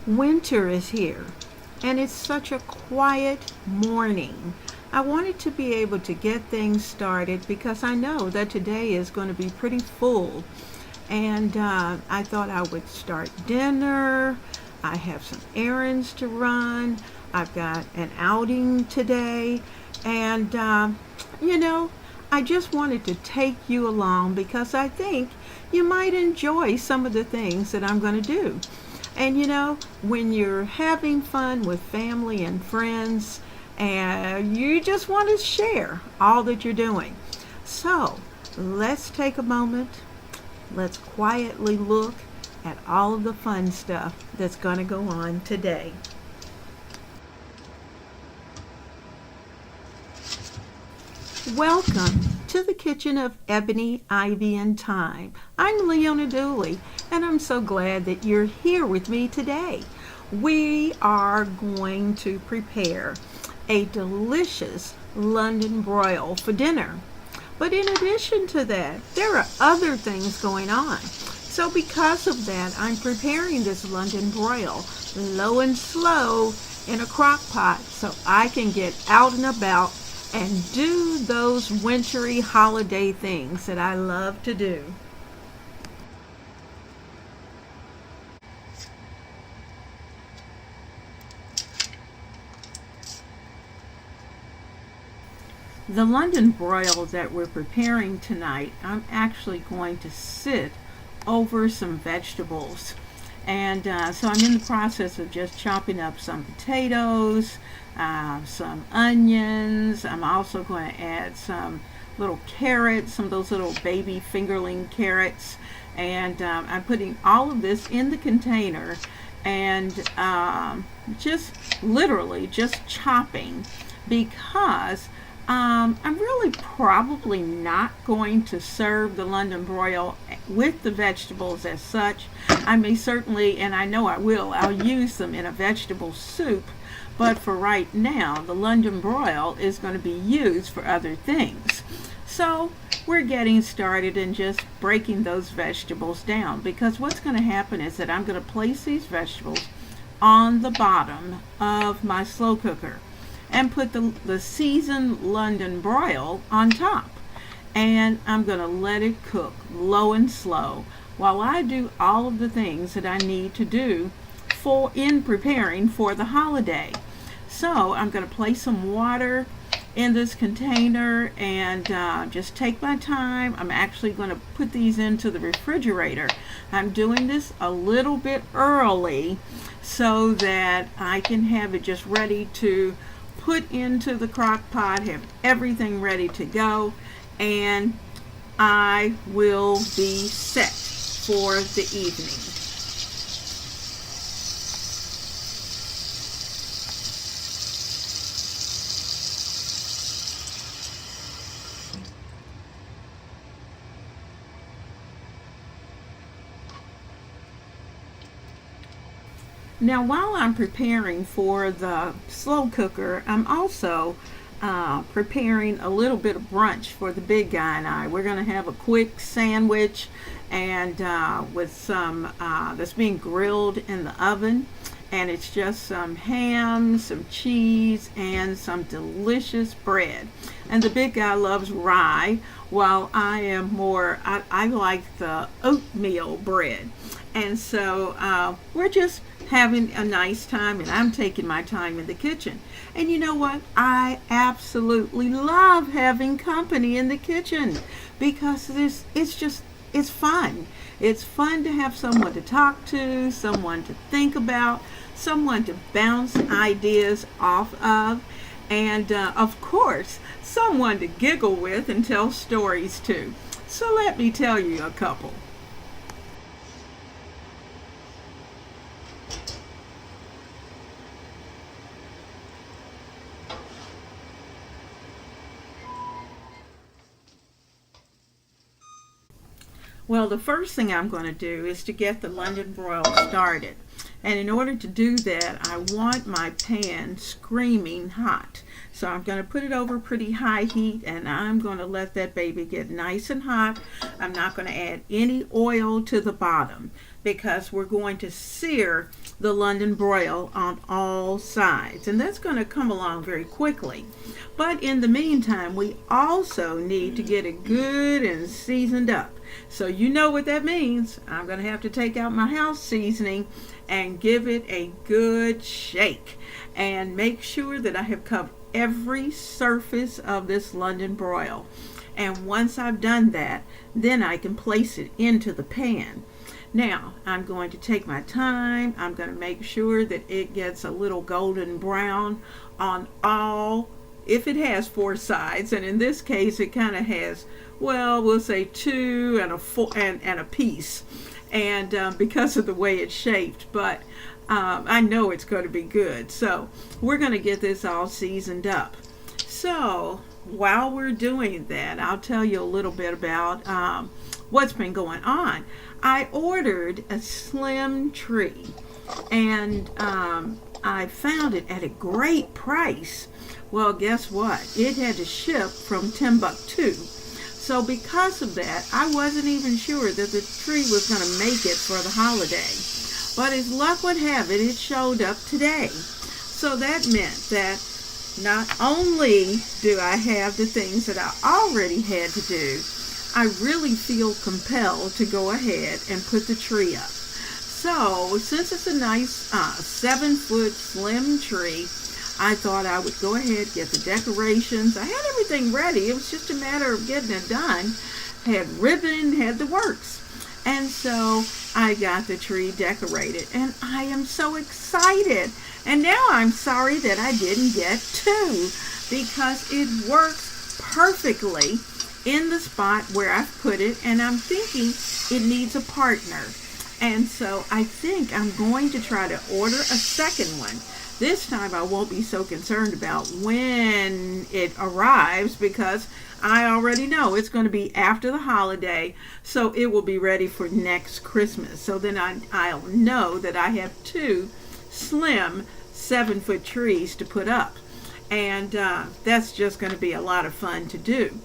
Winter is here, and it's such a quiet morning. I wanted to be able to get things started because I know that today is going to be pretty full. And I thought I would start dinner. I have some errands to run. I've got an outing today. And, I just wanted to take you along because I think you might enjoy some of the things that I'm going to do. And when you're having fun with family and friends, and you just want to share all that you're doing. So let's take a moment. Let's quietly look at all of the fun stuff that's going to go on today. Welcome to the kitchen of Ebony Ivy Thyme. I'm Leona Dooley, and I'm so glad that you're here with me today. We are going to prepare a delicious London broil for dinner. But in addition to that, there are other things going on. So because of that, I'm preparing this London broil low and slow in a crock pot so I can get out and about and do those wintry holiday things that I love to do. The London broil that we're preparing tonight, I'm actually going to sit over some vegetables. And so I'm in the process of just chopping up some potatoes, some onions. I'm also going to add some little carrots, some of those little baby fingerling carrots. And I'm putting all of this in the container and just literally just chopping because I'm really probably not going to serve the London broil with the vegetables as such. I may certainly, and I know I will, I'll use them in a vegetable soup. But for right now, the London broil is going to be used for other things. So we're getting started and just breaking those vegetables down, because what's going to happen is that I'm going to place these vegetables on the bottom of my slow cooker and put the seasoned London broil on top. And I'm going to let it cook low and slow while I do all of the things that I need to do in preparing for the holiday. So I'm going to place some water in this container and just take my time. I'm actually going to put these into the refrigerator. I'm doing this a little bit early so that I can have it just ready to put into the crock pot, have everything ready to go, and I will be set for the evening. Now, while I'm preparing for the slow cooker, I'm also preparing a little bit of brunch for the big guy and I. We're going to have a quick sandwich and with some that's being grilled in the oven. And it's just some ham, some cheese, and some delicious bread. And the big guy loves rye, while I am I like the oatmeal bread. And so we're just having a nice time, and I'm taking my time in the kitchen. And you know what? I absolutely love having company in the kitchen because it's fun. It's fun to have someone to talk to, someone to think about, someone to bounce ideas off of, and of course, someone to giggle with and tell stories to. So let me tell you a couple. Well, the first thing I'm going to do is to get the London broil started. And in order to do that, I want my pan screaming hot. So I'm going to put it over pretty high heat, and I'm going to let that baby get nice and hot. I'm not going to add any oil to the bottom because we're going to sear the London broil on all sides, and that's going to come along very quickly. But in the meantime, we also need to get it good and seasoned up. So you know what that means. I'm going to have to take out my house seasoning and give it a good shake and make sure that I have covered every surface of this London broil. And once I've done that, then I can place it into the pan. Now, I'm going to take my time. I'm going to make sure that it gets a little golden brown on all, if it has 4 sides, and in this case it kind of has, well, we'll say 2 and a 4 and a piece, and because of the way it's shaped, but I know it's going to be good. So we're going to get this all seasoned up. So while we're doing that, I'll tell you a little bit about what's been going on. I ordered a slim tree, and I found it at a great price. Well, guess what? It had to ship from Timbuktu. So because of that, I wasn't even sure that the tree was going to make it for the holiday. But as luck would have it, it showed up today. So that meant that not only do I have the things that I already had to do, I really feel compelled to go ahead and put the tree up. So since it's a nice 7-foot slim tree, I thought I would go ahead, get the decorations. I had everything ready. It was just a matter of getting it done. Had ribbon, had the works. And so I got the tree decorated, and I am so excited. And now I'm sorry that I didn't get 2, because it works perfectly in the spot where I've put it, and I'm thinking it needs a partner. And so I think I'm going to try to order a second one. This time I won't be so concerned about when it arrives, because I already know it's going to be after the holiday, so it will be ready for next Christmas. So then I'll know that I have 2 slim 7-foot trees to put up, and that's just going to be a lot of fun to do.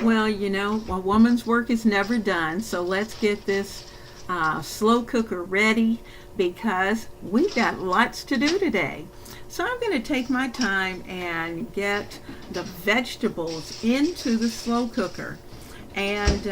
Well, you know, a woman's work is never done, so let's get this slow cooker ready, because we've got lots to do today. So I'm going to take my time and get the vegetables into the slow cooker, and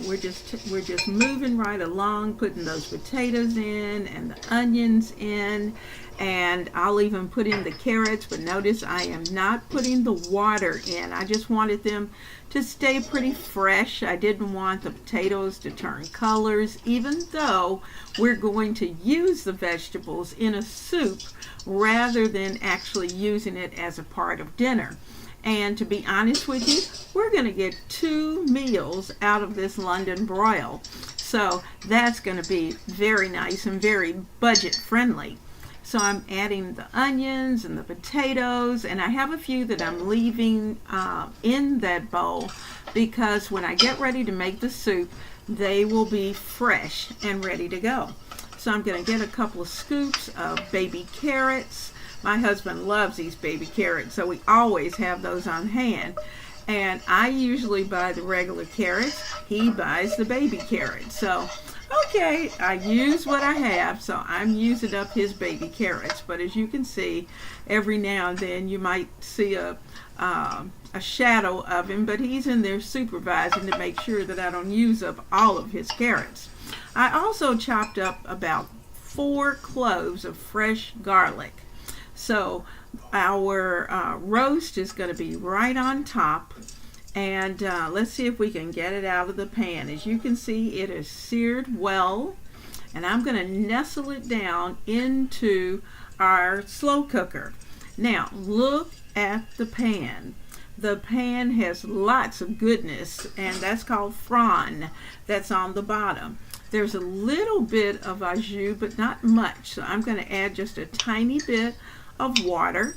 we're just moving right along, putting those potatoes in and the onions in, and I'll even put in the carrots, but notice I am not putting the water in. I just wanted them to stay pretty fresh. I didn't want the potatoes to turn colors, even though we're going to use the vegetables in a soup rather than actually using it as a part of dinner. And to be honest with you, we're going to get 2 meals out of this London broil. So that's going to be very nice and very budget friendly. So I'm adding the onions and the potatoes, and I have a few that I'm leaving in that bowl, because when I get ready to make the soup, they will be fresh and ready to go. So I'm going to get a couple of scoops of baby carrots. My husband loves these baby carrots, so we always have those on hand. And I usually buy the regular carrots. He buys the baby carrots. So, okay, I use what I have, so I'm using up his baby carrots. But as you can see, every now and then you might see a a shadow of him, but he's in there supervising to make sure that I don't use up all of his carrots. I also chopped up about 4 cloves of fresh garlic. So our roast is going to be right on top. And let's see if we can get it out of the pan. As you can see, it is seared well. And I'm going to nestle it down into our slow cooker. Now, look at the pan. The pan has lots of goodness, and that's called fran. That's on the bottom. There's a little bit of au jus, but not much. So I'm going to add just a tiny bit of water.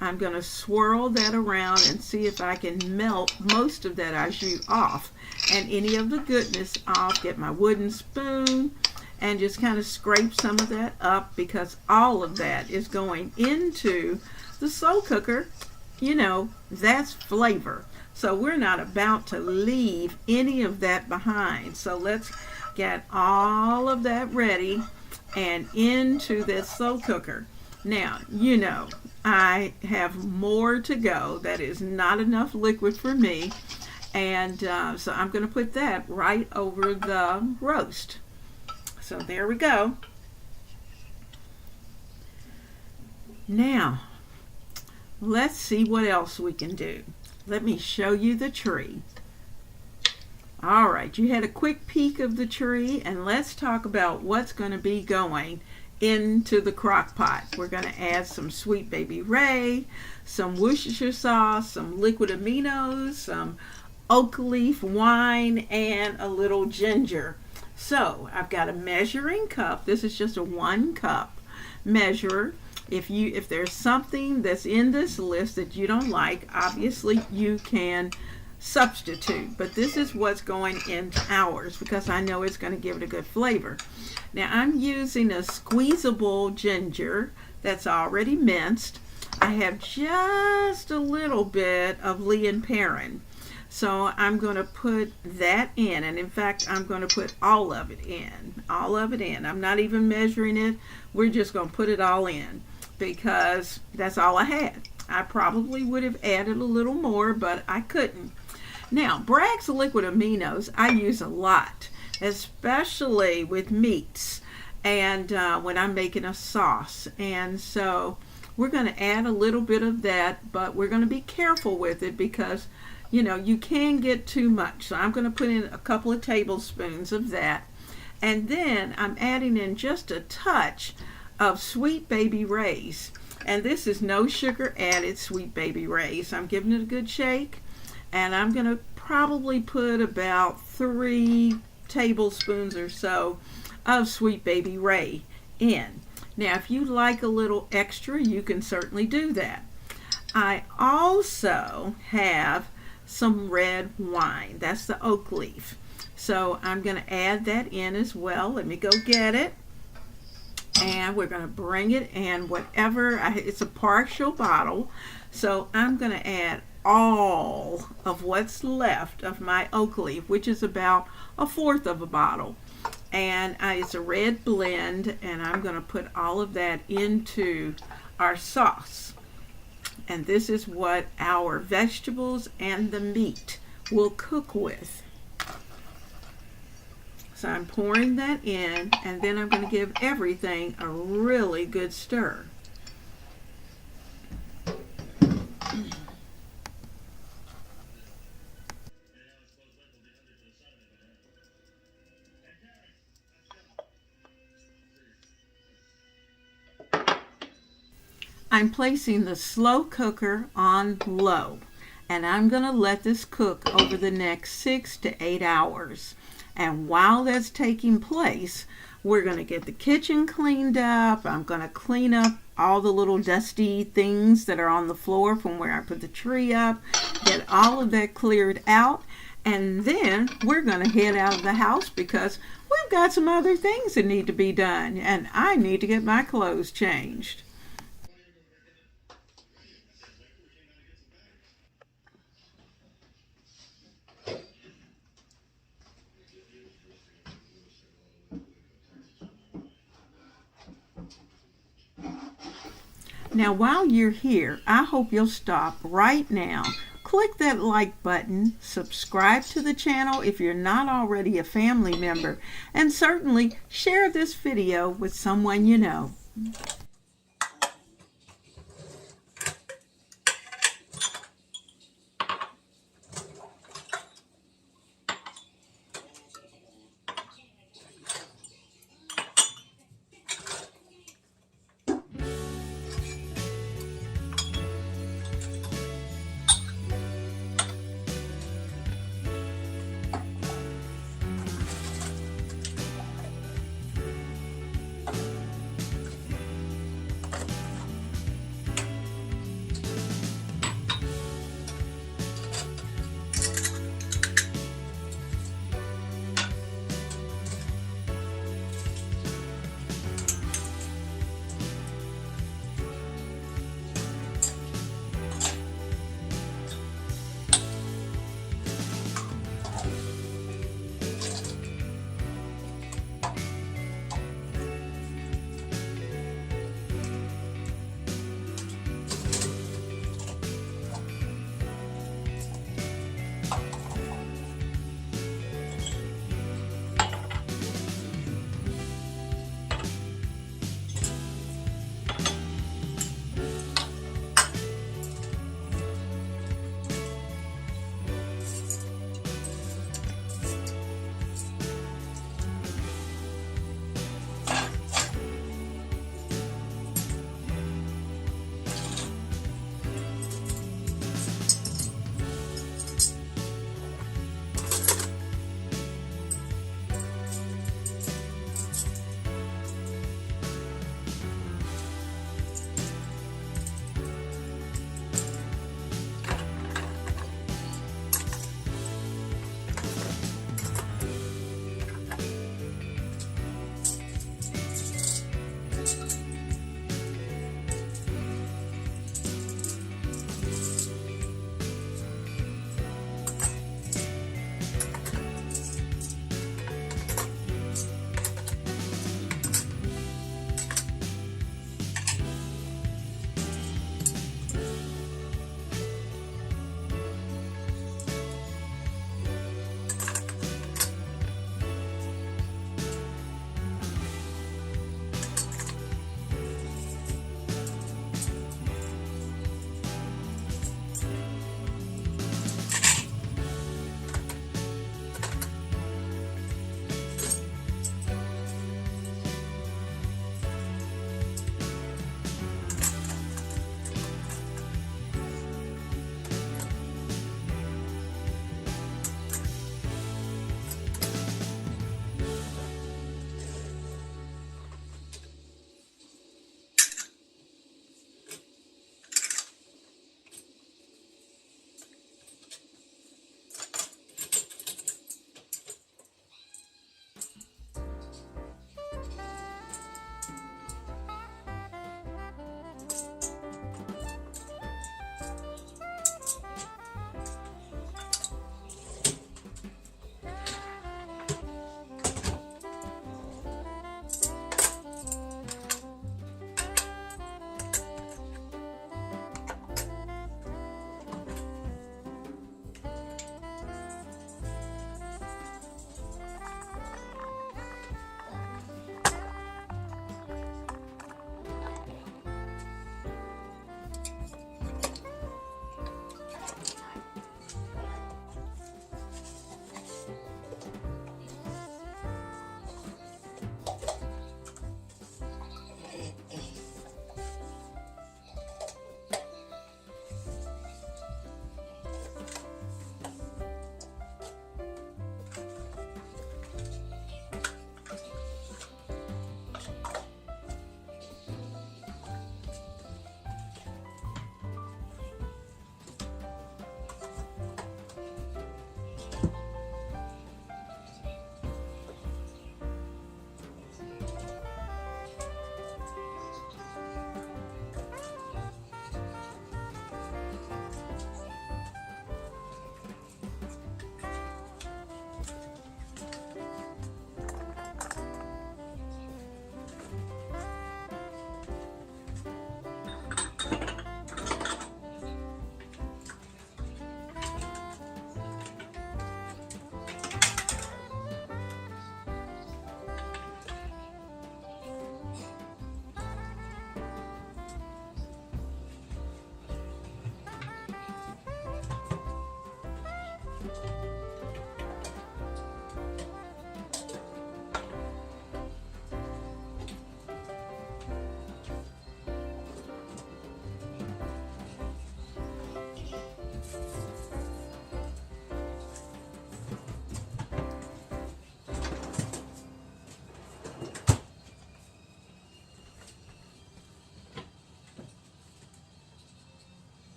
I'm going to swirl that around and see if I can melt most of that au jus off and any of the goodness off. Get my wooden spoon and just kind of scrape some of that up, because all of that is going into the slow cooker. You know, that's flavor. So we're not about to leave any of that behind. So let's get all of that ready and into this slow cooker. Now, you know, I have more to go. That is not enough liquid for me. And so I'm going to put that right over the roast. So there we go. Now, let's see what else we can do. Let me show you the tree. All right, you had a quick peek of the tree, and let's talk about what's going to be going into the crock pot. We're going to add some Sweet Baby Ray, some Worcestershire sauce, some liquid aminos, some oak leaf wine, and a little ginger. So I've got a measuring cup. This is just a 1 cup measure. If there's something that's in this list that you don't like, obviously you can substitute, but this is what's going into ours because I know it's going to give it a good flavor. Now I'm using a squeezable ginger that's already minced. I have just a little bit of Lee and Perrin, so I'm going to put that in, and in fact I'm going to put all of it in. I'm not even measuring it. We're just going to put it all in because that's all I had. I probably would have added a little more, but I couldn't. Now, Bragg's liquid aminos I use a lot, especially with meats and when I'm making a sauce. And so we're going to add a little bit of that, but we're going to be careful with it because, you know, you can get too much. So I'm going to put in a couple of tablespoons of that. And then I'm adding in just a touch of Sweet Baby Ray's. And this is no sugar added Sweet Baby Ray's. I'm giving it a good shake. And I'm going to probably put about 3 tablespoons or so of Sweet Baby Ray in. Now, if you like a little extra, you can certainly do that. I also have some red wine. That's the oak leaf. So I'm going to add that in as well. Let me go get it. And we're going to bring it in it's a partial bottle. So I'm going to add all of what's left of my oak leaf, which is about 1/4 of a bottle, and it's a red blend, and I'm going to put all of that into our sauce. And this is what our vegetables and the meat will cook with. So I'm pouring that in, and then I'm going to give everything a really good stir. I'm placing the slow cooker on low, and I'm going to let this cook over the next 6 to 8 hours. And while that's taking place, we're going to get the kitchen cleaned up. I'm going to clean up all the little dusty things that are on the floor from where I put the tree up, get all of that cleared out, and then we're going to head out of the house because we've got some other things that need to be done, and I need to get my clothes changed. Now, while you're here, I hope you'll stop right now, click that like button, subscribe to the channel if you're not already a family member, and certainly share this video with someone you know.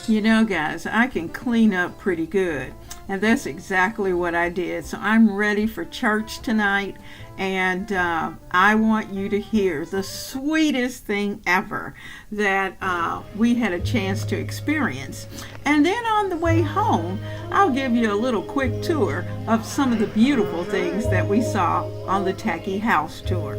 You know, guys, I can clean up pretty good, and that's exactly what I did. So I'm ready for church tonight, and I want you to hear the sweetest thing ever that we had a chance to experience. And then on the way home, I'll give you a little quick tour of some of the beautiful things that we saw on the Tacky House tour.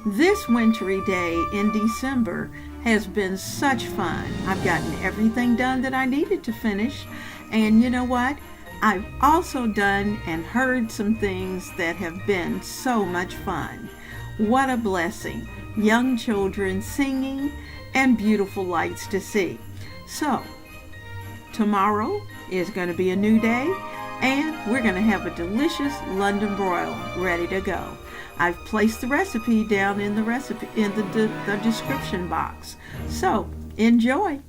This wintry day in December has been such fun. I've gotten everything done that I needed to finish. And you know what? I've also done and heard some things that have been so much fun. What a blessing. Young children singing and beautiful lights to see. So, tomorrow is going to be a new day, and we're going to have a delicious London broil ready to go. I've placed the recipe down in the description box. So, enjoy.